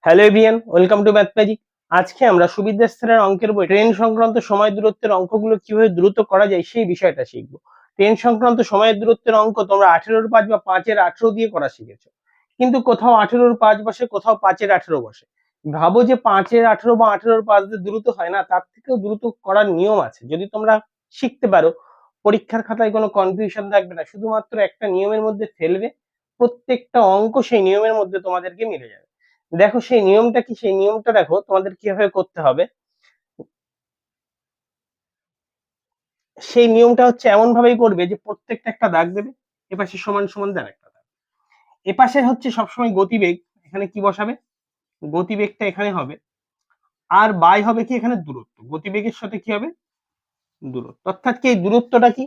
Hello everyone, welcome to math magic. আজকে আমরা সুবিদ্যা স্যারের অঙ্কের বই ট্রেন সংক্রান্ত সময় দূরত্বের অঙ্কগুলো কিভাবে দ্রুত করা যায় সেই বিষয়টা শিখবো। ট্রেন সংক্রান্ত সময়ের দূরত্বের অঙ্ক তোমরা 18-5 বা 5-18 দিয়ে করা শিখেছো, কিন্তু কোথাও 18-5 বসে, কোথাও 5-18 বসে। ভাবো যে 5-18 বা 18-5 দিয়ে দ্রুত হয় না, তার থেকেও দ্রুত করার নিয়ম আছে। যদি তোমরা শিখতে পারো, পরীক্ষার খাতায় কোনো কনফিউশন থাকবে না, শুধুমাত্র একটা নিয়মের মধ্যে ফেলবে, প্রত্যেকটা অঙ্ক সেই নিয়মের মধ্যে তোমাদেরকে মিলে যাবে। দেখো সেই নিয়মটা কি, সেই নিয়মটা দেখো তোমাদের কিভাবে করতে হবে। সেই নিয়মটা হচ্ছে এমন ভাবেই করবে যে প্রত্যেকটা একটা দাগ দেবে, এপাশে সমান সমান দেন একটা দাগ। এপাশে হচ্ছে সবসময় গতিবেগ, এখানে কি বসাবে, গতিবেগটা এখানে হবে, আর বাই হবে কি এখানে দূরত্ব, গতিবেগের সাথে কি হবে দূরত্ব। অর্থাৎ কি এই দূরত্বটা কি,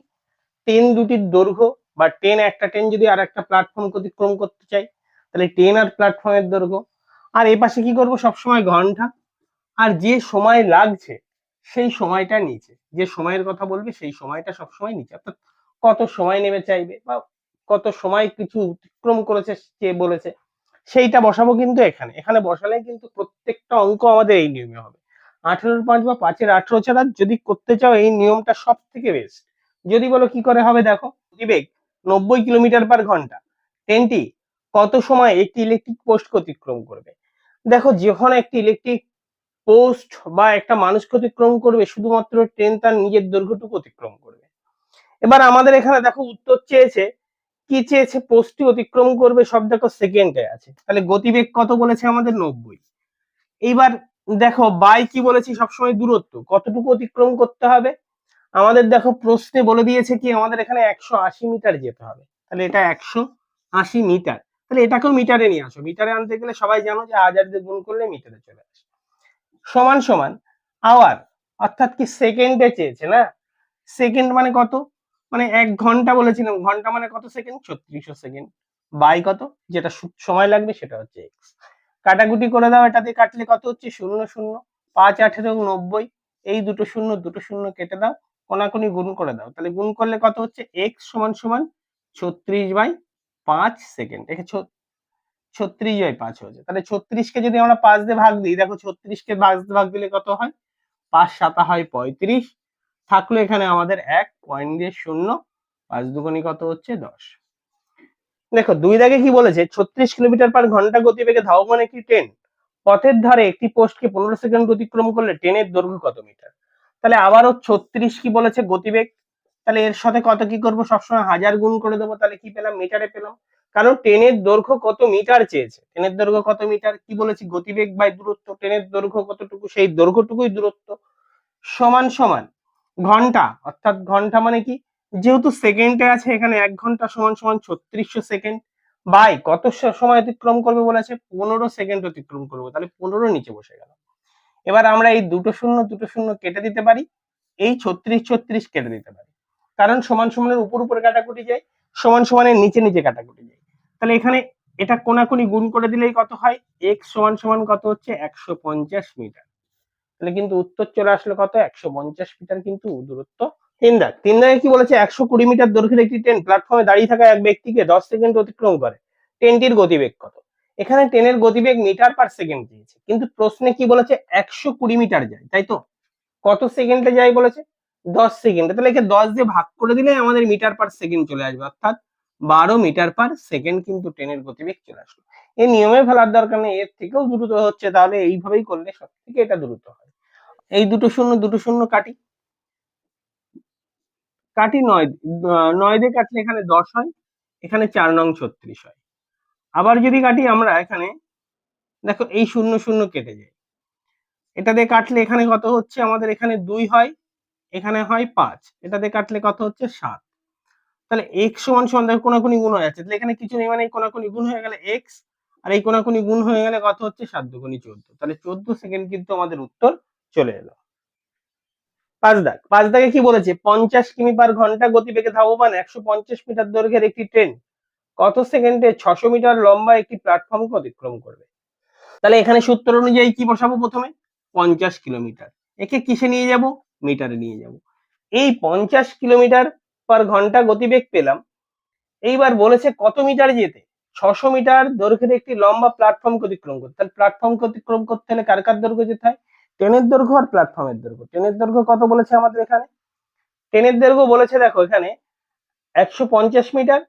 ট্রেন দুটির দৈর্ঘ্য, বা ট্রেন একটা ট্রেন যদি আর একটা প্ল্যাটফর্ম অতিক্রম করতে চাই তাহলে ট্রেন আর প্ল্যাটফর্মের দৈর্ঘ্য। আর এপাশে কি করবো, সবসময় ঘন্টা, আর যে সময় লাগছে সেই সময়টা নিচে, যে সময়ের কথা বলবে সেই সময়টা সবসময় নিচে, অর্থাৎ কত সময় নেবে চাইবে বা কত সময় কিছু অতিক্রম করেছে কে বলেছে সেইটা বসাবো। কিন্তু এখানে এখানে বসালে কিন্তু প্রত্যেকটা অঙ্ক আমাদের এই নিয়মে হবে। 18-5 বা 5-18 ছাড়া যদি করতে চাও এই নিয়মটা সব থেকে বেস্ট। যদি বলো কি করে হবে, দেখো গতিবেগ 90 কিলোমিটার/ঘন্টা, ট্রেনটি কত সময় একটি ইলেকট্রিক পোস্ট অতিক্রম করবে। দেখো যখন একটি ইলেকট্রিক পোস্ট বা একটা মানুষকে অতিক্রম করবে, শুধুমাত্র ট্রেন তার নিজের দৈর্ঘ্যটুকু অতিক্রম করবে। এবার আমাদের এখানে দেখো উত্তর চেয়েছে, কি চেয়েছে, পোস্টটি অতিক্রম করবে, সব দেখো সেকেন্ডে আছে, তাহলে গতিবেগ কত বলেছে আমাদের 90। এইবার দেখো বাই কি বলেছি, সবসময় দূরত্ব কতটুকু অতিক্রম করতে হবে। আমাদের দেখো প্রশ্নে বলে দিয়েছে কি আমাদের এখানে 180 মিটার যেতে হবে, তাহলে এটা 180 মিটার। তাহলে এটাকেও মিটারে নিয়ে আসো, মিটারে আনতে গেলে সবাই জানো যে 1000 দিয়ে গুণ করলে মিটারে চলে আসে। সমান সমান আওয়ার, অর্থাৎ কি সেকেন্ডে চেয়েছে না, সেকেন্ড মানে কত, মানে 1 ঘন্টা বলেছিলাম, ঘন্টা মানে কত সেকেন্ড, 3600 সেকেন্ড, বাই কত যেটা সময় লাগবে সেটা হচ্ছে এক্স। কাটাকুটি করে দাও, এটা দিয়ে কাটলে কত হচ্ছে, 0 0, 5 18 90, এই দুটো শূন্য দুটো শূন্য কেটে দাও, কোনাকুনি গুণ করে দাও, তাহলে গুণ করলে কত হচ্ছে, এক্স সমান সমান 36/5 সেকেন্ড। একে 36/5 হয়েছে, তাহলে 36কে যদি আমরা 5 দিয়ে ভাগ দিই, দেখো 36কে 5 দিয়ে ভাগ দিলে কত হয়, 5 7 হয় 35, থাকলো এখানে আমাদের 1 দিয়ে শূন্য, 5 দুগুণী কত হচ্ছে 10। দেখো দুই দাগে কি বলেছে, 36 কিলোমিটার/ঘন্টা গতিবেগে ধাবমান একটি ট্রেন পথের ধারে একটি পোস্টকে 15 সেকেন্ড অতিক্রম করলে ট্রেনের দৈর্ঘ্য কত মিটার। তাহলে আবারও 36 কি বলেছে গতিবেগ, তাহলে এর সাথে কত কি করবো, সবসময় 1000 গুণ করে দেবো, তাহলে কি পেলাম, মিটারে পেলাম। কারণ ট্রেনের দৈর্ঘ্য কত মিটার চেয়েছে, ট্রেনের দৈর্ঘ্য কত মিটার, কি বলেছি গতিবেগ বাই দূরত্ব, ট্রেনের দৈর্ঘ্য কতটুকু সেই দৈর্ঘ্যটুকুই দূরত্ব, সমান সমান ঘন্টা, অর্থাৎ ঘন্টা মানে কি, যেহেতু সেকেন্ডে আছে এখানে 1 ঘন্টা সমান সমান 3600 সেকেন্ড, বাই কত সময় অতিক্রম করবে বলেছে, 15 সেকেন্ড অতিক্রম করবে, তাহলে 15 নিচে বসে গেল। এবার আমরা এই দুটো শূন্য কেটে দিতে পারি, এই 36 36 কেটে দিতে পারি, কারণ সমান সমানের উপর উপরে কাটাকুটি যায়, সমান সমানের নিচে নিচে কাটাকুটি যায়। তাহলে এখানে এটা কোনাকুনি গুণ করে দিলেই কত হয়, এক্স সমান সমান কত হচ্ছে 150 মিটার। তাহলে কিন্তু উত্তর চলে আসলো কত, 150 মিটার কিন্তু দূরত্ব। তিন দাগে কি বলেছে, 120 মিটার দৈর্ঘ্যের একটি ট্রেন প্ল্যাটফর্মে দাঁড়িয়ে থাকা এক ব্যক্তিকে 10 সেকেন্ড অতিক্রম করে, ট্রেনটির গতিবেগ কত। এখানে ট্রেনের গতিবেগ মিটার/সেকেন্ড দিয়েছে, কিন্তু প্রশ্নে কি বলেছে 120 মিটার যায়, তাই তো, কত সেকেন্ডে যায় বলেছে, 10 সেকেন্ডে, তাহলে একে 10 দিয়ে ভাগ করে দিলে আমাদের মিটার/সেকেন্ড চলে আসবে, অর্থাৎ 12 মিটার/সেকেন্ড কিন্তু ট্রেনের গতিবেগ চলে আসলো। এই নিয়মে ফেলার দরকার নেই, এর থেকেও দ্রুত হচ্ছে, তাহলে এইভাবেই করলে সব থেকে এটা দ্রুত হয়। এই দুটো শূন্য কাটি, কাটি 9, 9 দিয়ে কাটলে এখানে 10 হয়, এখানে 4 নং 36 হয়। আবার যদি কাটি আমরা এখানে, দেখো এই শূন্য শূন্য কেটে যায়, এটা দিয়ে কাটলে এখানে কত হচ্ছে আমাদের, এখানে 2 হয়, এখানে হয় 5, এটা দিয়ে কাটলে কত হচ্ছে 7। তাহলে x সমান সমান, দেখো কোনাকুনি গুণ হয়ে যাচ্ছে, তাহলে এখানে কিছু নেই, মানে এই কোনাকুনি গুণ হয়ে গেলে x, আর এই কোনাকুনি গুণ হয়ে গেলে কত হচ্ছে 7 দুগুণী 14, তাহলে 14 সেকেন্ড কিন্তু আমাদের উত্তর চলে এলো। 5 দাগে কি বলেছে, 50 কিমি/ঘন্টা গতিবেগে ধাবমান 150 মিটার দৈর্ঘ্যের একটি ট্রেন কত সেকেন্ডে 600 মিটার লম্বা একটি প্ল্যাটফর্মকে অতিক্রম করবে। তাহলে এখানে সূত্র অনুযায়ী কি বসাবো, প্রথমে 50 কিলোমিটার, একে কিসে নিয়ে যাব, মিটারে নিয়ে যাব। এই 50 কিলোমিটার/ঘন্টা গতিবেগ পেলাম, এইবার বলেছে কত মিটার যেতে, 600 মিটার দৈর্ঘ্যের একটি লম্বা প্ল্যাটফর্মকে অতিক্রম করতে, তাহলে প্ল্যাটফর্মকে অতিক্রম করতে হলে কার কার দৈর্ঘ্য যেতে হয়? ট্রেনের দৈর্ঘ্য আর প্ল্যাটফর্মের দৈর্ঘ্য। ট্রেনের দৈর্ঘ্য কত বলেছে আমাদের এখানে? ট্রেনের দৈর্ঘ্য বলেছে দেখো এখানে 150 মিটার,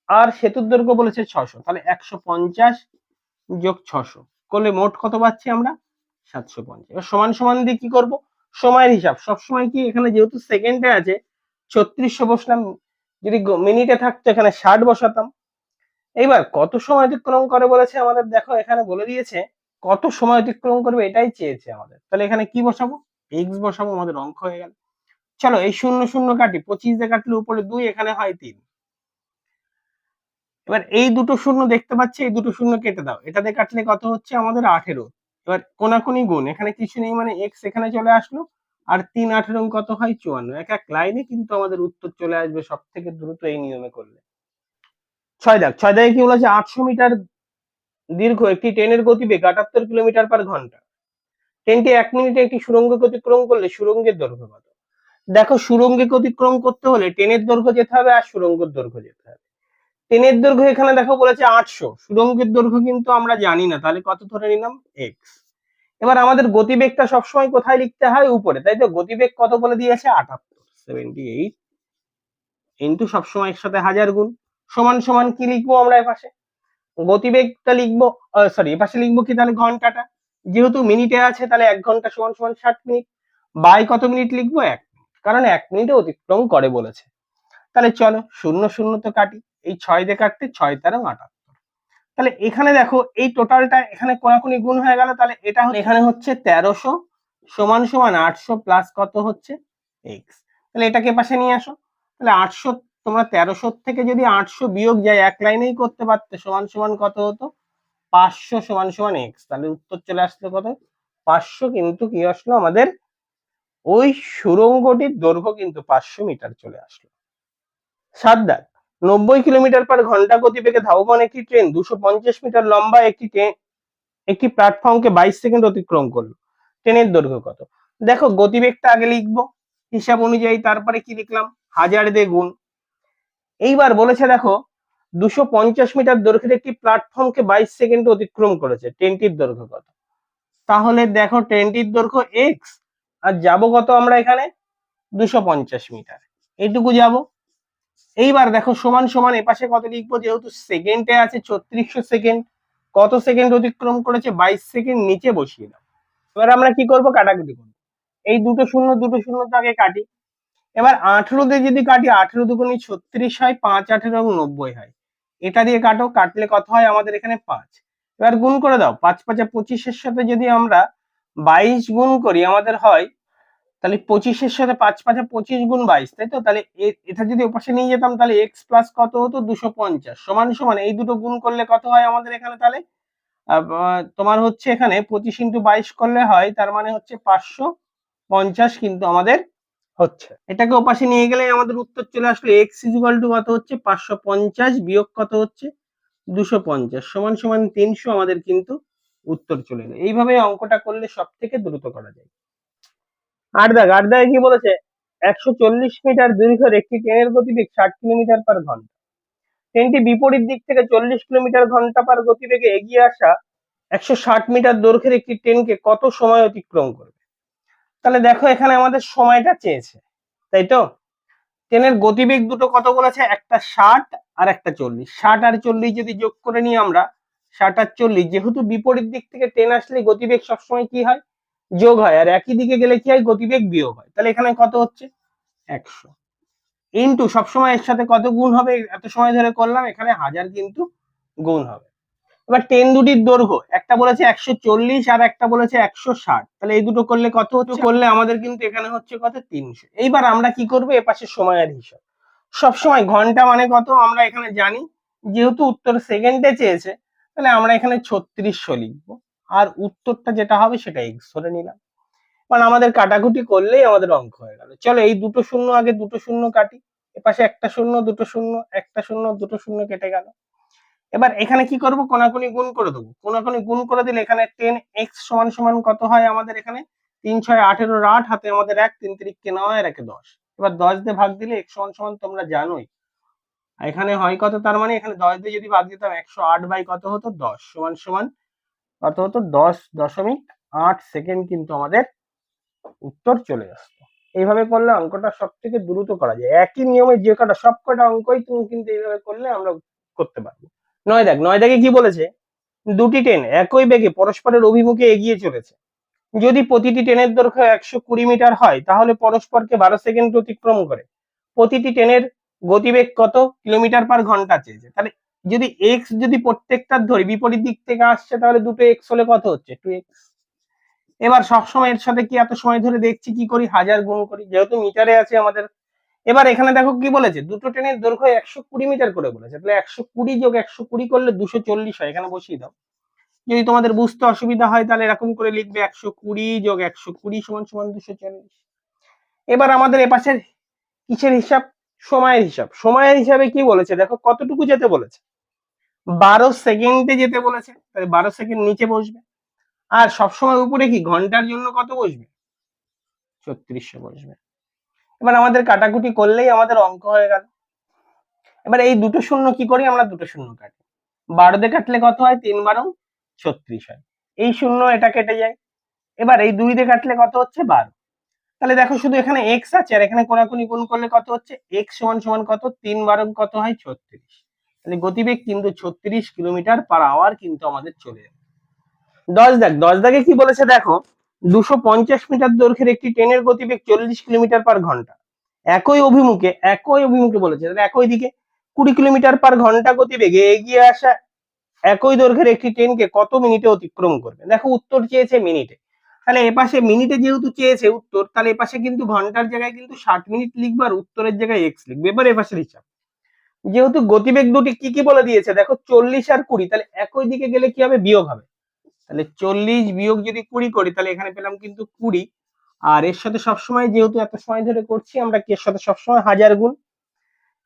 আর সেতুর দৈর্ঘ্য বলেছে 600, তাহলে 150 যোগ 600 করলে মোট কত পাচ্ছি আমরা? 750। এবার সমান সমান দিয়ে কি করব? সময়ের হিসাব সবসময় কি, এখানে যেহেতু সেকেন্ডে আছে 3600 বসলাম, যদি মিনিটে থাকতো এখানে 60 বসাতাম। এইবার কত সময় অতিক্রম করে বলেছে আমাদের, দেখো এখানে বলে দিয়েছে কত সময় অতিক্রম করবে এটাই চেয়েছে আমাদের, তাহলে এখানে কি বসাবো? এক্স বসাবো, আমাদের অঙ্ক হয়ে গেল। চলো এই শূন্য শূন্য কাটি, 25 দিয়ে কাটলে উপরে 2, এখানে হয় 3। এবার এই দুটো শূন্য দেখতে পাচ্ছি, এই দুটো শূন্য কেটে দাও, এটাতে কাটলে কত হচ্ছে আমাদের? 18। এবার কোনাকুনি গুণ, এখানে কিছু নেই মানে এক্স এখানে চলে আসলো, আর 3 18 কত হয়? 54। এক এক লাইনে কিন্তু আমাদের উত্তর চলে আসবে সব থেকে দ্রুত এই নিয়মে করলে। 6 দাগ, 6 দাগে কি বলেছে? 800 মিটার দীর্ঘ একটি ট্রেনের গতিবেগ 78 কিলোমিটার পার ঘন্টা। ট্রেনটি 1 মিনিটে একটি সুড়ঙ্গ অতিক্রম করলে সুড়ঙ্গের দৈর্ঘ্য কত? দেখো সুড়ঙ্গে অতিক্রম করতে হলে ট্রেনের দৈর্ঘ্য যেতে হবে আর সুড়ঙ্গের দৈর্ঘ্য যেতে হবে। ট্রেনের দৈর্ঘ্য এখানে দেখো বলেছে 800, সুড়ঙ্গের দৈর্ঘ্য কিন্তু আমরা জানি না, তাহলে কত ধরে নিলাম? এক্স। এবার আমাদের গতিবেগটা সবসময় কোথায় লিখতে হয়? উপরে, তাই তো? গতিবেগ কত বলে দিয়েছে? 78, 78 ইন্টু সবসময় এর সাথে হাজার গুণ, সমান সমান কি লিখবো আমরা এপাশে? গতিবেগটা লিখবো, সরি এপাশে লিখবো কি তাহলে? ঘন্টাটা, যেহেতু মিনিটে আছে তাহলে 1 ঘন্টা সমান সমান 60 মিনিট, বাই কত মিনিট লিখবো? 1 মিনিট, কারণ 1 মিনিটে অতিক্রম করে বলেছে। তাহলে চলো শূন্য শূন্য তো কাটি, এই 6 দিয়ে কাটতে 6 তেরো 78। তাহলে এখানে দেখো এই টোটালটা এখানে কোনাকুনি গুণ হয়ে গেল, তাহলে এটা এখানে হচ্ছে 1300 সমান সমান 800 প্লাস কত হচ্ছে? এক্স। তাহলে এটাকে পাশে নিয়ে আসো, তাহলে 800, তোমরা 1300 থেকে যদি 800 বিয়োগ যায় এক লাইনেই করতে পারতে, সমান সমান কত হতো? 500 সমান সমান এক্স। তাহলে উত্তর চলে আসলো কত? 500। কিন্তু কি আসলো আমাদের? ওই সুড়ঙ্গটির দৈর্ঘ্য কিন্তু 500 মিটার চলে আসলো। 7 দাগ, 90 কিলোমিটার পার ঘন্টা গতিবেগে ধাবমান একটি ট্রেন 250 মিটার লম্বা একটি প্ল্যাটফর্মকে 22 সেকেন্ড অতিক্রম করলো। ট্রেনের দৈর্ঘ্য কত? দেখো গতিবেগটা আগে লিখবো হিসাব অনুযায়ী, তারপরে কি লিখলাম? 1000 দিয়ে গুণ। এইবার বলেছে দেখো 250 মিটার দৈর্ঘ্যের একটি প্ল্যাটফর্মকে 22 সেকেন্ড অতিক্রম করেছে, ট্রেনটির দৈর্ঘ্য কত? তাহলে দেখো ট্রেনটির দৈর্ঘ্য এক্স, আর যাবো কত আমরা এখানে? 250 মিটার, এইটুকু যাবো। এইবার দেখো সমান সমান এপাশে কত লিখবো? যেহেতু সেকেন্ডে আছে 3600 সেকেন্ড, কত সেকেন্ড অতিক্রম করেছে? 22 সেকেন্ড, নিচে বসিয়ে দাও। এবার আমরা কি করব? কাটাকুটি করবো। এই দুটো শূন্য তো আগে কাটি। এবার 18 দিয়ে যদি কাটি, 18 দুগুণে 36 হয়, 5 18 এবং 90 হয়। এটা দিয়ে কাটো, কাটলে কত হয় আমাদের এখানে? 5। এবার গুণ করে দাও, 5 5 25 এর সাথে যদি আমরা 22 গুণ করি আমাদের হয়, তাহলে 25 এর সাথে 5 5 25 গুণ 22, তাই তো? তাহলে এটা যদি ওপাশে নিয়ে যেতাম তাহলে এক্স প্লাস কত হতো? 250 সমান সমান এই দুটো গুণ করলে কত হয় আমাদের এখানে? তাহলে তোমার হচ্ছে এখানে 25 ইন্টু 22 করলে হয়, তার মানে হচ্ছে 550 কিন্তু আমাদের হচ্ছে। এটাকে ওপাশে নিয়ে গেলে আমাদের উত্তর চলে আসলো এক্স ইকুয়াল টু কত হচ্ছে? 550 বিয়োগ কত হচ্ছে? 250 সমান সমান 300, আমাদের কিন্তু উত্তর চলে এলো। এইভাবে অঙ্কটা করলে সব থেকে দ্রুত করা যায়। 8 দাগ, 8 দাগে কি বলেছে? 140 মিটার দৈর্ঘ্যের একটি ট্রেনের গতিবেগ 60 কিলোমিটার পার ঘন্টা। ট্রেনটি বিপরীত দিক থেকে 40 কিলোমিটার ঘন্টা পার গতিবেগে এগিয়ে আসা 160 মিটার দৈর্ঘ্যের একটি ট্রেনকে কত সময় অতিক্রম করবে? তাহলে দেখো এখানে আমাদের সময়টা চেয়েছে, তাই তো? ট্রেনের গতিবেগ দুটো কত বলেছে? একটা 60 আর একটা 40। 60 আর 40 যদি যোগ করে নিই আমরা, 60 আর 40, যেহেতু বিপরীত দিক থেকে ট্রেন আসলে গতিবেগ সবসময় কি হয়? যোগ হয়, আর একই দিকে গেলে কি হয়? গতিবেগ বিয়োগ হয়। তাহলে এখানে কত হচ্ছে? 100 ইন্টু সবসময় এর সাথে কত গুণ হবে? এত সময় ধরে করলাম, এখানে 1000 কিন্তু গুণ হবে। এবার ট্রেন দুটির দৈর্ঘ্য, একটা বলেছে 140 আর একটা বলেছে 160, তাহলে এই দুটো করলে কত হচ্ছে? করলে আমাদের কিন্তু এখানে হচ্ছে কত? 300। এইবার আমরা কি করবো? এপাশে সময়ের হিসাব, সবসময় ঘন্টা মানে কত আমরা এখানে জানি, যেহেতু উত্তর সেকেন্ডে চেয়েছে তাহলে আমরা এখানে 3600 লিখবো, আর উত্তরটা যেটা হবে সেটা এক্স ধরে নিলাম। মানে আমাদের কাটাকুটি করলেই আমাদের অঙ্ক হয়ে গেল। চলো এই দুটো শূন্য আগে দুটো শূন্য কাটি, এপাশে একটা শূন্য দুটো শূন্য, একটা শূন্য দুটো শূন্য কেটে গেল। এবার এখানে কি করব? কোনাকুনি গুণ করে দেবো। কোনাকুনি গুণ করে দিলে এখানে 10x সমান সমান কত হয় আমাদের এখানে? 3 6 18 8, হাতে আমাদের 1, 3 3 9 আর 1 10। এবার 10 দিয়ে ভাগ দিলে x সমান সমান তোমরা জানোই আর এখানে হয় কত, তার মানে এখানে 10 দিয়ে যদি বাদ দিতাম 108 বাই কত হতো 10 সমান সমান কত হতো 10.8 সেকেন্ড কিন্তু আমাদের উত্তর চলে আসতো। এইভাবে করলে অঙ্কটা সব থেকে দ্রুত করা যায়। একই নিয়মে যে কটা সব কটা অঙ্কই তুমি কিন্তু এইভাবে করলে আমরা করতে পারবো। 9 দাগে কি বলেছে, দুটি ট্রেন একই বেগে পরস্পরের অভিমুখে এগিয়ে চলেছে। যদি প্রতিটি ট্রেনের দৈর্ঘ্য 120 মিটার হয় তাহলে পরস্পরকে 12 সেকেন্ড অতিক্রম করে প্রতিটি ট্রেনের গতিবেগ কত কিলোমিটার পার ঘন্টা চেয়েছে। তাহলে যদি এক্স যদি প্রত্যেকটার ধরি বিপরীত দিক থেকে আসছে তাহলে দুটো এক্স হলে কত হচ্ছে 2x। এবার সবসময় এর সাথে কি এত সময় ধরে দেখছি কি করি, হাজার গুণ করি, যেহেতু মিটারে আছে আমাদের। এবার এখানে দেখো কি বলেছে, দুটো ট্রেনের দৈর্ঘ্য 120 মিটার করে বলেছে, তাহলে 120 যোগ 120 করলে 240 হয়, এখানে বসিয়ে দাও। যদি তোমাদের বুঝতে অসুবিধা হয় তাহলে এরকম করে লিখবে 120 যোগ 120 সমান সমান 240। এবার আমাদের এপাশের কিসের হিসাব, সময়ের হিসাব। সময়ের হিসাবে কি বলেছে দেখো, কতটুকু যেতে বলেছে, 12 সেকেন্ডে যেতে বলেছে, তাহলে 12 সেকেন্ড নিচে বসবে। আর সবসময় উপরে কি ঘন্টার জন্য কত বসবে, 3600 বসবে। এবার আমাদের কাটাকুটি করলেই আমাদের অঙ্ক হয়ে গেল। এবার এই দুটো শূন্য কি করি আমরা, দুটো শূন্য কাটি, 12 দিয়ে কাটলে কত হয়, 3 12 36 হয়। এই শূন্য এটা কেটে যায়। এবার এই 2 দিয়ে কাটলে কত হচ্ছে 12। তাহলে দেখো শুধু এখানে এক্স আছে আর এখানে কোনাকুনি গুণ করলে কত হচ্ছে, এক্স সমান সমান কত, 3 12 কত হয় 36। তাহলে গতিবেগ কিন্তু 36 কিলোমিটার পার আওয়ার কিন্তু আমাদের চলে যাবে। 10 দাগে কি বলেছে দেখো, 250 মিটার দৈর্ঘ্যের একটি ট্রেনের গতিবেগ 40 কিলোমিটার পার ঘন্টা। একই অভিমুখে বলেছে, তাহলে একই দিকে 20 কিলোমিটার পার ঘন্টা গতিবেগে এগিয়ে আসা একই দৈর্ঘ্যের একটি ট্রেনকে কত মিনিটে অতিক্রম করবে। দেখো উত্তর চেয়েছে মিনিটে, তাহলে এপাশে মিনিটে যেহেতু চেয়েছে উত্তর, তাহলে এপাশে কিন্তু ঘন্টার জায়গায় কিন্তু 60 মিনিট লিখবে আর উত্তরের জায়গায় এক্স লিখবে। এবার এপাশের হিসাব, যেহেতু গতিবেগ দুটি কি কি বলে দিয়েছে দেখো, 40 আর 20, তাহলে একই দিকে গেলে কি হবে, বিয়োগ হবে। তাহলে 40 বিয়োগ যদি 20 করি তাহলে এখানে পেলাম কিন্তু 20। আর এর সাথে সবসময় যেহেতু এত সময় ধরে করছি আমরা কি এর সাথে সবসময় হাজার গুণ।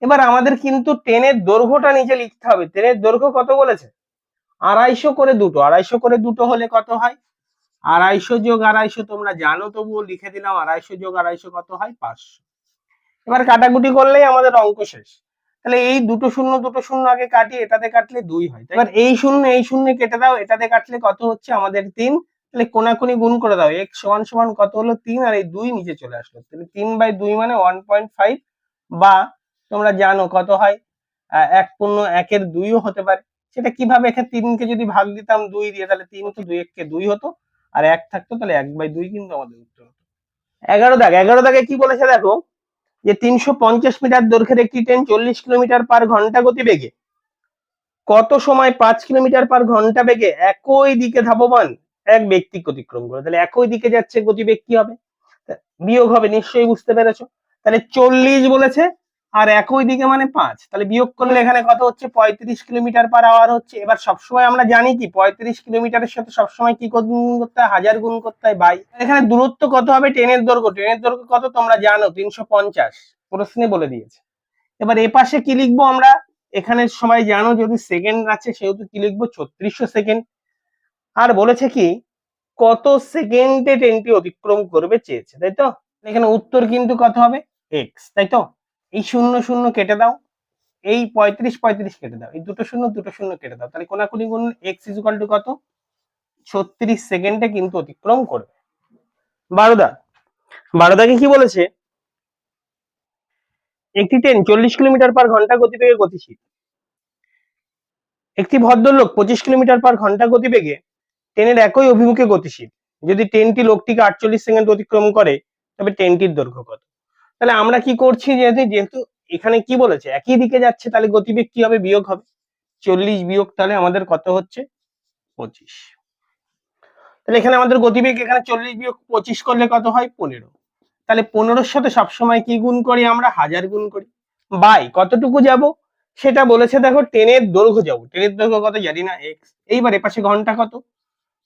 এবার আমাদের কিন্তু ট্রেনের দৈর্ঘ্যটা নিচে লিখতে হবে, ট্রেনের দৈর্ঘ্য কত বলেছে, 250 করে দুটো, 250 করে দুটো হলে কত হয়, 250 যোগ 250 তোমরা জানো তবুও লিখে দিলাম, 250 যোগ 250 কত হয় 500। এবার কাটাকুটি করলেই আমাদের অঙ্ক শেষ। তাহলে এই দুটো শূন্য আগে কাটি, এটাতে কাটলে 2 হয়। এবার এই শূন্য কেটে দাও, এটাতে কাটলে কত হচ্ছে আমাদের 3। তাহলে কোনাকুনি গুণ করে দাও, x সমান সমান কত হলো 3 আর এই 2 নিচে চলে আসলো, তাহলে 3/2 মানে 1.5, বা তোমরা জানো কত হয় 1.1/2 হতে পারে। সেটা কিভাবে, এখানে 3 কে যদি ভাগ দিতাম 2 দিয়ে তাহলে 3 তো 2 কে 2 হতো আর 1 থাকতো, তাহলে 1/2 কিন্তু আমাদের উত্তর হতো। 11 দাগে কি বলেছে দেখো, যে 350 মিটার দৈর্ঘ্যের একটি ট্রেন 40 কিলোমিটার পার ঘন্টা গতিবেগে কত সময় 5 কিলোমিটার পার ঘন্টা বেগে একই দিকে ধাবমান এক ব্যক্তি অতিক্রম করে। তাহলে একই দিকে যাচ্ছে, গতিবেগ কি হবে, বিয়োগ হবে, নিশ্চয়ই বুঝতে পেরেছো। তাহলে 40 বলেছে আর একই দিকে মানে 5, তাহলে বিয়োগ করলে এখানে কত হচ্ছে 35 কিলোমিটার পার আওয়ার হচ্ছে। এবার সবসময় আমরা জানি কি 35 কিলোমিটারের সাথে সবসময় কি গুণ করতে হয়, হাজার গুণ করতে হয় বাই। এখানে দূরত্ব কত হবে, ট্রেনের দৈর্ঘ্য কত তোমরা জানো 350, প্রশ্নে বলে দিয়েছে। এবার এ পাশে কি লিখবো আমরা, এখানে সবাই জানো যদি সেকেন্ড আছে সেহেতু কি লিখবো 3600 সেকেন্ড। আর বলেছে কি কত সেকেন্ডে ট্রেনটি অতিক্রম করবে চেয়েছে, তাই তো। এখানে উত্তর কিন্তু কত হবে এক্স, তাই তো। এই শূন্য শূন্য কেটে দাও, এই 35 কেটে দাও, এই দুটো শূন্য কেটে দাও, তাহলে কোনাকুনি গুণ এক্স ইকুয়াল টু কত 36 সেকেন্ডে কিন্তু অতিক্রম করবে। 12 দাগে কি বলেছে, একটি ট্রেন 40 কিলোমিটার পার ঘন্টা গতিবেগে গতিশীল। একটি ভদ্রলোক 25 কিলোমিটার পার ঘন্টা গতিবেগে ট্রেনের একই অভিমুখে গতিশীল। যদি ট্রেনটি লোকটিকে 48 সেকেন্ড অতিক্রম করে তবে ট্রেনটির দৈর্ঘ্য কত। তাহলে আমরা কি করছি, যেহেতু এখানে কি বলেছে একই দিকে যাচ্ছে, তাহলে গতিবেগ কি হবে, বিয়োগ হবে। 40 বিয়োগ তাহলে আমাদের কত হচ্ছে 25। তাহলে এখানে আমাদের গতিবেগ, এখানে 40 বিয়োগ 25 করলে কত হয় 15। তাহলে 15-র সাথে সবসময় কি গুণ করি আমরা, হাজার গুণ করি, বাই কতটুকু যাব সেটা বলেছে দেখো, ট্রেনের দৈর্ঘ্য যাবো, ট্রেনের দৈর্ঘ্য কত জানি না এক্স। এইবার এপাশে ঘন্টা কত,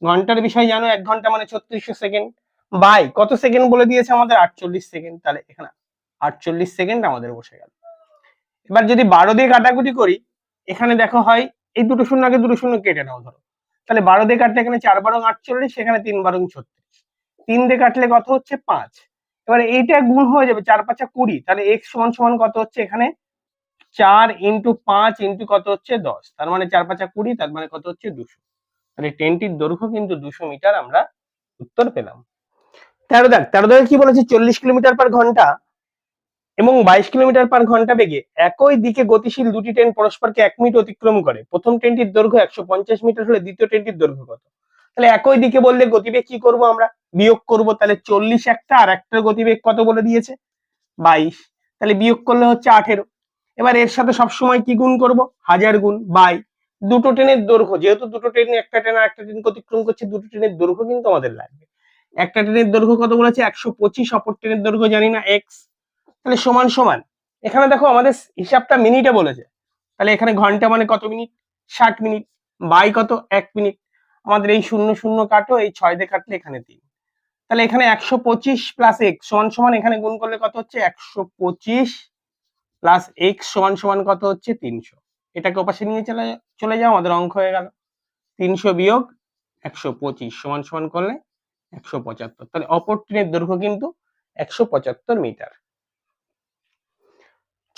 ঘন্টার বিষয় জানো 1 ঘন্টা মানে 3600 সেকেন্ড, বাই কত সেকেন্ড বলে দিয়েছে আমাদের 48 সেকেন্ড, তাহলে এখানে 48 সেকেন্ড আমাদের বসে গেল। এবার যদি 12 দিয়ে কাটাকুটি করি, এখানে দেখো হয় এই দুটো শূন্য আগে দুটো শূন্য কেটে নাও ধরো, তাহলে 12 দিয়ে কাটলে এখানে 4 12 48, সেখানে 3 12 36, 3 দিয়ে কাটলে কত হচ্ছে 5। এবার এইটা গুণ হয়ে যাবে 4 5 20, তাহলে x সমান সমান কত হচ্ছে এখানে 4 ইন্টু 5 ইন্টু কত হচ্ছে 10, তার মানে 4 5 20, তার মানে কত হচ্ছে 200। তাহলে ট্রেনটির দৈর্ঘ্য কিন্তু 200 মিটার আমরা উত্তর পেলাম। 13 দাগে কি বলেছে, 40 কিলোমিটার পার ঘন্টা এবং 22 কিলোমিটার পার ঘন্টা বেগে একই দিকে গতিশীল দুটি ট্রেন পরস্পরকে 1 মিনিট অতিক্রম করে। প্রথম ট্রেনটির দৈর্ঘ্য 150 মিটার হলে দ্বিতীয় ট্রেনটির দৈর্ঘ্য কত? তাহলে একই দিকে বললে গতিবেগ কি করব আমরা, বিয়োগ করব। তাহলে 40 একটা, আর একটার গতিবেগ কত বলে দিয়েছে 22, তাহলে বিয়োগ করলে হচ্ছে 18। এবার এর সাথে সবসময় কি গুণ করব, 1000 গুণ বাই দুটো ট্রেনের দৈর্ঘ্য, যেহেতু দুটো ট্রেন, একটা ট্রেন আর একটা ট্রেন অতিক্রম করছে, দুটো ট্রেনের দৈর্ঘ্য কিন্তু আমাদের লাগবে। একটা ট্রেনের দৈর্ঘ্য কত বলেছে 125, অপর ট্রেনের দৈর্ঘ্য জানি না এক্স। তাহলে সমান সমান, এখানে দেখো আমাদের হিসাবটা মিনিটে বলেছে, তাহলে এখানে ঘন্টা মানে কত মিনিট, 60 মিনিট, বাই কত 1 মিনিট। আমাদের এই 0 0 কাটো, এই 6 দিয়ে কাটলে এখানে 3, তাহলে এখানে 125 প্লাস এক্স সমান সমান, এখানে গুণ করলে কত হচ্ছে 125 প্লাস এক্স সমান সমান কত হচ্ছে 300। এটাকে ওপাশে নিয়ে চলে যাও, আমাদের অঙ্ক হয়ে গেল 300 বিয়োগ 125 সমান সমান করলে 175। তাহলে অপর ট্রেনের দৈর্ঘ্য কিন্তু 175 মিটার।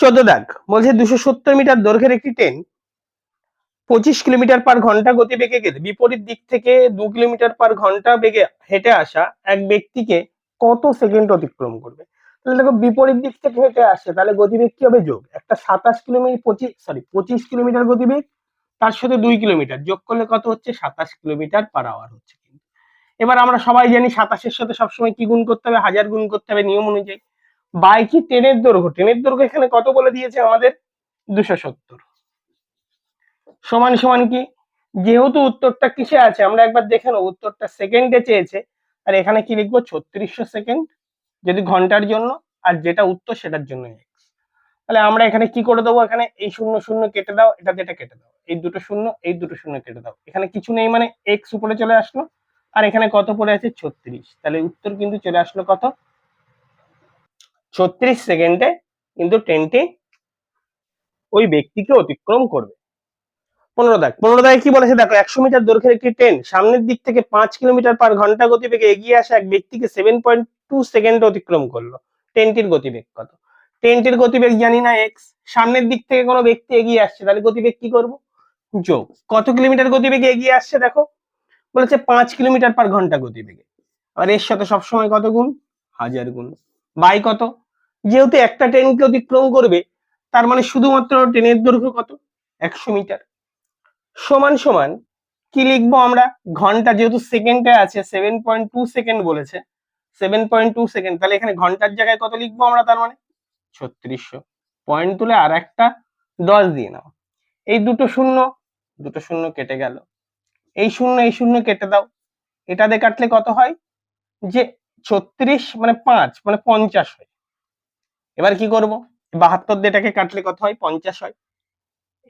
14 দাগ বলছে 270 মিটার দৈর্ঘ্যের একটি ট্রেন 25 কিলোমিটার পার ঘন্টা গতিবেগে গেলে বিপরীত দিক থেকে 2 কিলোমিটার পার ঘন্টা বেগে হেঁটে আসা এক ব্যক্তিকে কত সেকেন্ড অতিক্রম করবে? তাহলে দেখো বিপরীত দিক থেকে হেঁটে আসছে, তাহলে গতিবেগ কি হবে যোগ, একটা 25 কিলোমিটার গতিবেগ, তার সাথে 2 কিলোমিটার যোগ করলে কত হচ্ছে 27 কিলোমিটার পার আওয়ার হচ্ছে। এবার আমরা সবাই জানি 27-এর সাথে সবসময় কি গুণ করতে হবে, 1000 গুণ করতে হবে নিয়ম অনুযায়ী। বাই কি ট্রেনের দৈর্ঘ্য, ট্রেনের দৈর্ঘ্য এখানে কত বলে দিয়েছে আমাদের 270, সমান সমান কি, যেহেতু উত্তরটা কিসে আছে আমরা একবার দেখে নেবো, উত্তরটা সেকেন্ডে চেয়েছে, আর এখানে কি লিখবো 3600 সেকেন্ড যদি ঘন্টার জন্য, আর যেটা উত্তর সেটার জন্য এক্স। তাহলে আমরা এখানে কি করে দেবো, এখানে এই 0 0 কেটে দাও, এটা যেটা কেটে দাও, এই দুটো শূন্য এই দুটো শূন্য কেটে দাও, এখানে কিছু নেই মানে এক্স উপরে চলে আসলো, আর এখানে কত পড়ে আছে 36, তাহলে উত্তর কিন্তু চলে আসলো কত 36 সেকেন্ডে কিন্তু ট্রেনটি ওই ব্যক্তিকে অতিক্রম করবে। 15 দাগে কি বলেছে দেখো, 100 মিটার দৈর্ঘ্যের একটি ট্রেন সামনের দিক থেকে 5 কিলোমিটার পার ঘন্টা গতিবেগে এগিয়ে আসা এক ব্যক্তিকে 7.2 সেকেন্ড অতিক্রম করলো। ট্রেনটির গতিবেগ কত? ট্রেনটির গতিবেগ জানি না এক্স, সামনের দিক থেকে কোনো ব্যক্তি এগিয়ে আসছে, তাহলে গতিবেগ কি করব, যোগ কত কিলোমিটার গতিবেগে এগিয়ে আসছে, দেখো বলেছে 5 কিলোমিটার পার ঘন্টা গতিবেগে, আর এর সাথে সবসময় কত গুণ 1000 গুণ বাই কত, যেহেতু একটা ট্রেনকে অতিক্রম করবে, তার মানে শুধুমাত্র ট্রেনের দৈর্ঘ্য কত 100 মিটার, সমান সমান কি লিখবো আমরা, ঘন্টা যেহেতু সেকেন্ডে আছে 7.2 সেকেন্ড বলেছে, 7.2 সেকেন্ড, তাহলে এখানে ঘন্টার জায়গায় কত লিখবো আমরা, তার মানে 3600, পয়েন্ট তুলে আর একটা 10 দিয়ে নাও, এই দুটো শূন্য কেটে গেল, এই শূন্য কেটে দাও, এটা দিয়ে কাটলে কত হয় যে 36 মানে 5 মানে 50 হয়। এবার কি করব, 72 দিয়ে এটাকে কাটলে কত হয় 50 হয়,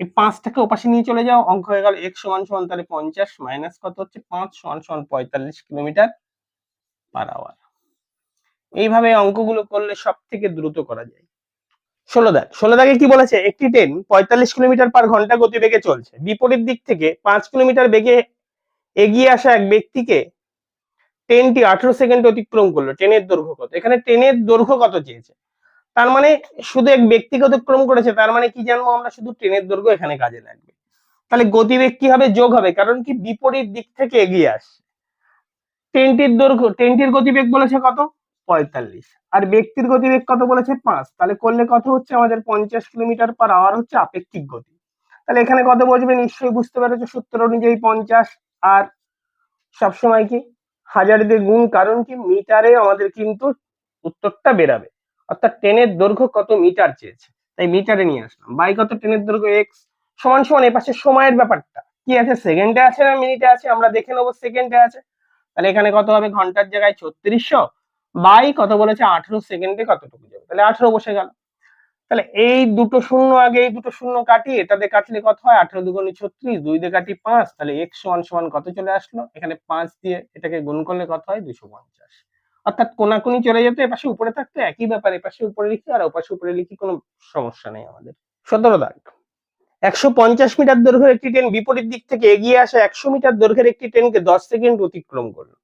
এই 5টাকে ওপাশে নিয়ে চলে যাও, অঙ্ক হয়ে গেল x সমান সমান, তাহলে 50 মাইনাস কত হচ্ছে 5 সমান সমান 45 কিলোমিটার পার আওয়ার। এইভাবে অঙ্কগুলো করলে সব থেকে দ্রুত করা যায়। 16 দাগে কি বলেছে, একটি ট্রেন 45 কিলোমিটার পার ঘন্টা গতিবেগে চলছে, বিপরীত দিক থেকে 5 কিলোমিটার বেগে এগিয়ে আসা এক ব্যক্তিকে ট্রেনটি 18 সেকেন্ড অতিক্রম করলো, ট্রেনের দৈর্ঘ্য কত? এখানে ট্রেনের দৈর্ঘ্য কত চেয়েছে, তার মানে শুধু এক ব্যক্তিকে অতিক্রম করেছে, তার মানে কি জানবো আমরা, শুধু ট্রেনের দৈর্ঘ্য এখানে কাজে লাগবে। তাহলে গতিবেগ কি হবে, যোগ হবে, কারণ কি বিপরীত দিক থেকে এগিয়ে আসছে। ট্রেনটির গতিবেগ বলেছে কত 45, আর ব্যক্তির গতিবেগ কত বলেছে 5, তাহলে করলে কত হচ্ছে আমাদের 50 কিলোমিটার পার আওয়ার হচ্ছে আপেক্ষিক গতি। তাহলে এখানে কত বসবে নিশ্চয়ই বুঝতে পেরেছো, সূত্র অনুযায়ী 50, আর সবসময় কি 1000 দিয়ে গুণ, কারণ কি মিটারে আমাদের কিন্তু উত্তরটা বেরাবে, অর্থাৎ ট্রেনের দৈর্ঘ্য কত মিটার চেয়েছে, তাই মিটারে নিয়ে আসলাম, বাই কত ট্রেনের দৈর্ঘ্য এক্স, সমান সমান এ পাশে সময়ের ব্যাপারটা কি আছে, সেকেন্ডে আছে না মিনিটে আছে, আমরা দেখে নেবো সেকেন্ডে আছে, তাহলে এখানে কত হবে, ঘন্টার জায়গায় 3600 বাই কত বলেছে 18 সেকেন্ডে কতটুকু যাবে, তাহলে 18 বসে গেল। তাহলে এই দুটো শূন্য আগে এই দুটো শূন্য কাটি, এটাতে কাটলে কত হয় 18 দুগুণে 36, 2 দিয়ে কাটি 5, তাহলে x সমান সমান কত চলে আসলো, এখানে 5 দিয়ে এটাকে গুণ করলে কত হয় 250, অর্থাৎ কোনাকুনি চলে যেত, এপাশে উপরে থাকতো একই ব্যাপার, এপাশে উপরে লিখি আর ওপাশে উপরে লিখি, কোনো সমস্যা নেই আমাদের। 17 দাগ 150 মিটার দৈর্ঘ্যের একটি ট্রেন বিপরীত দিক থেকে এগিয়ে আসা 100 মিটার দৈর্ঘ্যের একটি ট্রেনকে 10 সেকেন্ড অতিক্রম করলো,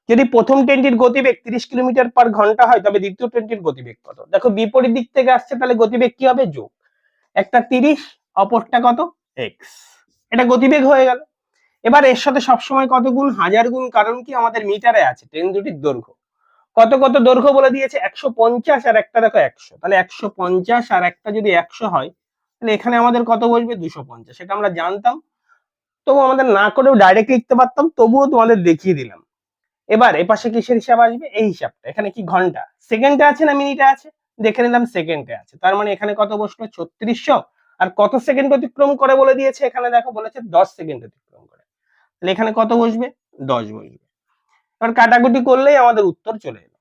যদি প্রথম ট্রেনটির গতিবেগ 30 কিলোমিটার পার ঘন্টা হয় তবে দ্বিতীয় ট্রেনটির গতিবেগ কত? দেখো বিপরীত দিক থেকে আসছে, তাহলে গতিবেগ কি হবে যোগ, একটা 30, অপরটা কত এক্স, এটা গতিবেগ হয়ে গেল। এবার এর সাথে সবসময় কত গুণ, 1000 গুণ, কারণ কি আমাদের মিটারে আছে ট্রেন দুটির দৈর্ঘ্য। কত কত দৈর্ঘ্য বলে দিয়েছে, 150 আর একটা দেখো 100, তাহলে 150 আর একটা যদি 100 হয়, তাহলে এখানে আমাদের কত বসবে 250, সেটা আমরা জানতাম, তবু আমাদের না করেও ডাইরেক্ট লিখতে পারতাম, তবুও তোমাদের দেখিয়ে দিলাম। এবার এপাশে কিসের হিসাব আসবে, এই হিসাবটা, এখানে কি ঘন্টা, সেকেন্ডে আছে না মিনিটে আছে, দেখে নিলাম সেকেন্ডে আছে, তার মানে এখানে কত বসলো 3600, আর কত সেকেন্ড অতিক্রম করে বলে দিয়েছে, এখানে দেখো বলেছে 10 সেকেন্ড অতিক্রম করে, তাহলে এখানে কত বসবে 10 বসবে। এবার কাটাকুটি করলেই আমাদের উত্তর চলে এলো।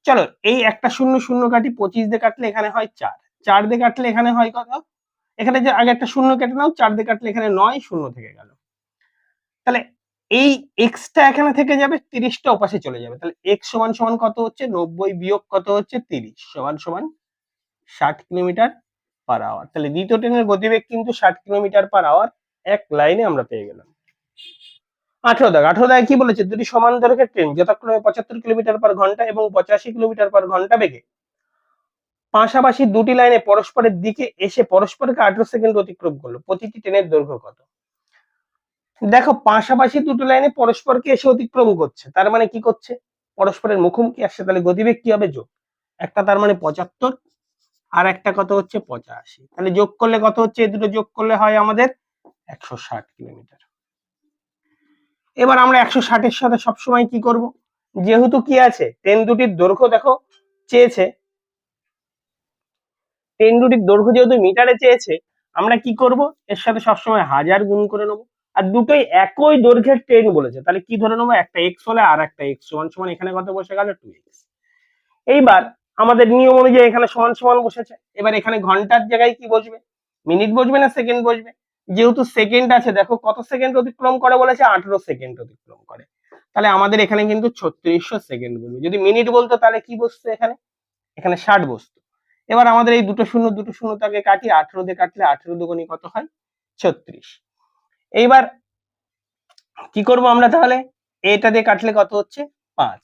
চলো এই একটা শূন্য শূন্য কাটি, 25 দিয়ে কাটলে এখানে হয় 4, 4 দিয়ে কাটলে এখানে হয় কত, এখানে যে আগে একটা শূন্য কেটে নাও, 4 দিয়ে কাটলে এখানে 9, শূন্য থেকে গেল, তাহলে এই এক্সটা এখানে থেকে যাবে, 30টা ওপাশে চলে যাবে, তাহলে এক্স সমান সমান কত হচ্ছে 90 বিয়োগ কত হচ্ছে 30 সমান সমান 60 কিলোমিটার পার আওয়ার। তাহলে দ্বিতীয় ট্রেনের গতিবেগ কিন্তু 60 কিলোমিটার পার আওয়ার, এক লাইনে আমরা পেয়ে গেলাম। 18 দাগে কি বলেছে, দুটি সমান দৈর্ঘ্যের ট্রেন যথাক্রমে 75 কিলোমিটার পার ঘন্টা এবং 85 কিলোমিটার পার ঘন্টা বেগে পাশাপাশি দুটি লাইনে পরস্পরের দিকে এসে পরস্পরকে 18 সেকেন্ড অতিক্রম করলো, প্রতিটি ট্রেনের দৈর্ঘ্য কত। দেখো পাশাপাশি দুটো লাইনে পরস্পরকে এসে অতিক্রম করছে, তার মানে কি করছে, পরস্পরের মুখোমুখি আসছে, তাহলে গতিবেগ কি হবে যোগ, একটা তার মানে 75 আর একটা কত হচ্ছে 85, তাহলে যোগ করলে কত হচ্ছে, এই দুটো যোগ করলে হয় আমাদের 160 কিলোমিটার। এবার আমরা 160-এর সাথে সবসময় কি করব, যেহেতু কি আছে ট্রেন দুটির দৈর্ঘ্য দেখো চেয়েছে, ট্রেন দুটির দৈর্ঘ্য যেহেতু মিটারে চেয়েছে, আমরা কি করব, এর সাথে সবসময় 1000 গুণ করে নেবো, আর দুটোই একই দৈর্ঘ্যের ট্রেন বলেছে, তাহলে কি ধরে নেবো, একটা এক্স হলে আর একটা এক্স সমান সমান এখানে কত বসে গেল 2x। এইবার আমাদের নিয়ম অনুযায়ী এখানে সমান সমান বসেছে, এবার এখানে ঘন্টার জায়গায় কি বসবে, মিনিট বসবে না সেকেন্ড বসবে, যেহেতু সেকেন্ড আছে দেখো কত সেকেন্ড অতিক্রম করে বলেছে, 18 সেকেন্ড অতিক্রম করে, তাহলে আমাদের এখানে কিন্তু 3600 সেকেন্ড বলবে। যদি মিনিট বলতো তাহলে কি বসতো, এখানে এখানে 60 বসতো। এবার আমাদের এই দুটো শূন্য তাকে কাটি, 18 দিয়ে কাটলে 18 দুগুণী কত হয় 36। এইবার কি করব আমরা, তাহলে এটা দিয়ে কাটলে কত হচ্ছে 5,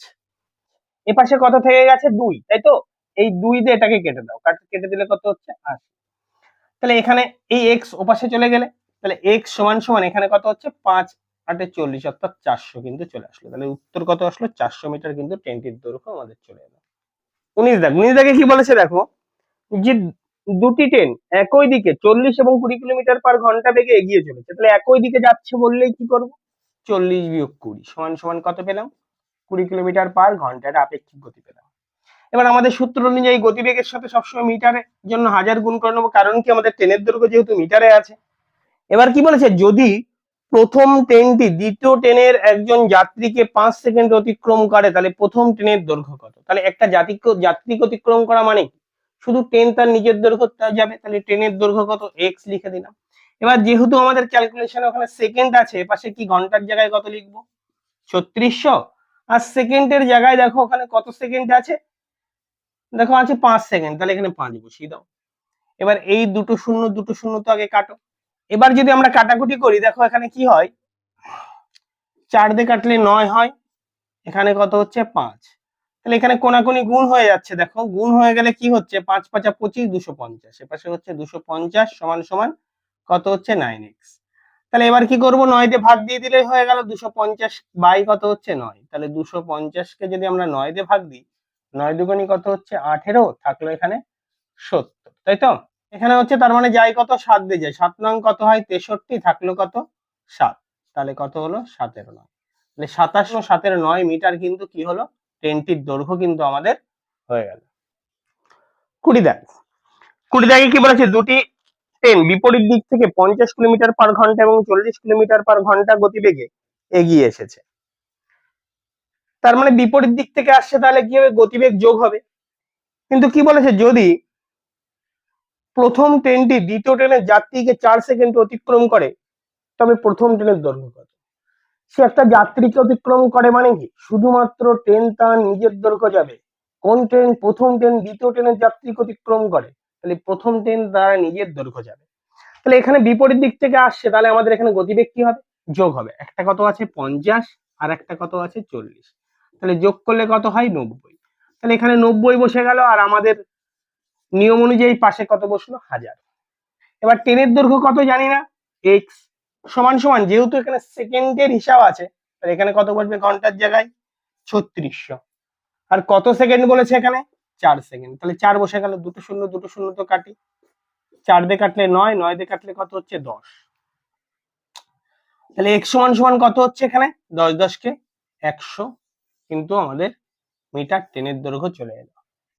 এপাশে কত থেকে গেছে 2, তাই তো, এই 2 দিয়ে এটাকে কেটে দাও, কেটে দিলে কত হচ্ছে 8, তাহলে এখানে এই এক্স ওপাশে চলে গেলে, তাহলে এক্স সমান সমান এখানে কত হচ্ছে 5 8 40, অর্থাৎ 400 কিন্তু চলে আসলো, তাহলে উত্তর কত আসলো 400 মিটার কিন্তু ট্রেনটির দৈর্ঘ্য আমাদের চলে এলো। 19 দাগে কি বলেছে দেখো, যে দুটি ট্রেন একই দিকে 40 এবং 20 কিলোমিটার পার ঘন্টা বেগে এগিয়ে চলেছে, তাহলে একই দিকে যাচ্ছে বললেই কি করব, 40 বিয়োগ 20 সমান সমান কত পেলাম 20 কিলোমিটার পার ঘন্টা, এটা আপেক্ষিক গতি পেলাম। এবার আমাদের সূত্র অনুযায়ী গতিবেগের সাথে সবসময় মিটারের জন্য 1000 গুণ করে নেবো, কারণ কি আমাদের ট্রেনের দৈর্ঘ্য যেহেতু মিটারে আছে। এবার কি বলেছে, যদি প্রথম ট্রেনটি দ্বিতীয় ট্রেনের একজন যাত্রীকে 5 সেকেন্ড অতিক্রম করে, তাহলে প্রথম ট্রেনের দৈর্ঘ্য কত, তাহলে একটা যাত্রীকে অতিক্রম করা মানে শুধু ট্রেন তার নিজের দৈর্ঘ্য যাবে, তাহলে ট্রেনের দৈর্ঘ্য কত এক্স লিখে দিলাম। এবার যেহেতু আমাদের ক্যালকুলেশন ওখানে সেকেন্ড আছে, এপাশে কি ঘন্টার জায়গায় কত লিখবো 3600, আর সেকেন্ডের জায়গায় দেখো ওখানে কত সেকেন্ড আছে, দেখো আছে 5 সেকেন্ড, তাহলে এখানে 5 বসিয়ে দাও। এবার এই দুটো শূন্য তো আগে কাটো। এবার যদি আমরা কাটাকুটি করি, দেখো এখানে কি হয়, 4 দিয়ে কাটলে 9 হয়, এখানে কত হচ্ছে 5, তাহলে এখানে কোনাকুনি গুণ হয়ে যাচ্ছে, দেখো গুণ হয়ে গেলে কি হচ্ছে 5 5 25, 250, এপাশে হচ্ছে 250 সমান সমান কত হচ্ছে 9x। তাহলে এবার কি করব, 9 দিয়ে ভাগ দিয়ে দিলেই হয়ে গেল, 250 বাই কত হচ্ছে 9, তাহলে 250 কে যদি আমরা 9 দিয়ে ভাগ দিই, 9 দুগুণী কত হচ্ছে 18, থাকলো এখানে 70, তাই তো, এখানে হচ্ছে তার মানে যাই কত 7 দিয়ে যায়, 7 নং কত হয় 63, থাকলো কত 7, তাহলে কত হলো 17 তাহলে 27 মিটার কিন্তু কি হলো ট্রেনটির দৈর্ঘ্য কিন্তু আমাদের হয়ে গেল। 20 দাগে কি বলেছে, দুটি ট্রেন বিপরীত দিক থেকে 50 কিলোমিটার পার ঘন্টা এবং 40 কিলোমিটার পার ঘন্টা গতিবেগে এগিয়ে এসেছে, তার মানে বিপরীত দিক থেকে আসছে, তাহলে কি হবে গতিবেগ যোগ হবে। কিন্তু কি বলেছে, যদি প্রথম ট্রেনটি দ্বিতীয় ট্রেনের যাত্রীকে 4 সেকেন্ড অতিক্রম করে, তবে প্রথম ট্রেনের দৈর্ঘ্য কত। সে একটা যাত্রীকে অতিক্রম করে মানে কি, শুধুমাত্র ট্রেন তার নিজের দৈর্ঘ্য যাবে, কোন ট্রেন প্রথম ট্রেন দ্বিতীয় ট্রেনের যাত্রীকে অতিক্রম করে, তাহলে প্রথম ট্রেন তার নিজের দৈর্ঘ্য যাবে। তাহলে এখানে বিপরীত দিক থেকে আসছে, তাহলে আমাদের এখানে গতিবেগ কি হবে যোগ হবে, একটা কত আছে 50 আর একটা কত আছে 40, তাহলে যোগ করলে কত হয় 90, তাহলে এখানে 90 বসে গেল, আর আমাদের নিয়ম অনুযায়ী পাশে কত বসলো 1000। এবার ট্রেনের দৈর্ঘ্য কত জানি না, এক্স সমান সমান, যেহেতু এখানে সেকেন্ডের হিসাব আছে তাহলে এখানে কত বসবে ঘন্টার জায়গায় 3600। আর কত সেকেন্ড বলেছে এখানে, 4 সেকেন্ড, তাহলে 4 বসে গেল, দুটো শূন্য তো কাটি, 4 দিয়ে কাটলে 9, 9 দিয়ে কাটলে কত হচ্ছে 10। তাহলে x সমান সমান কত হচ্ছে এখানে, 10 10 কে 100, কিন্তু আমাদের মিটার ট্রেনের দৈর্ঘ্য চলে এলো।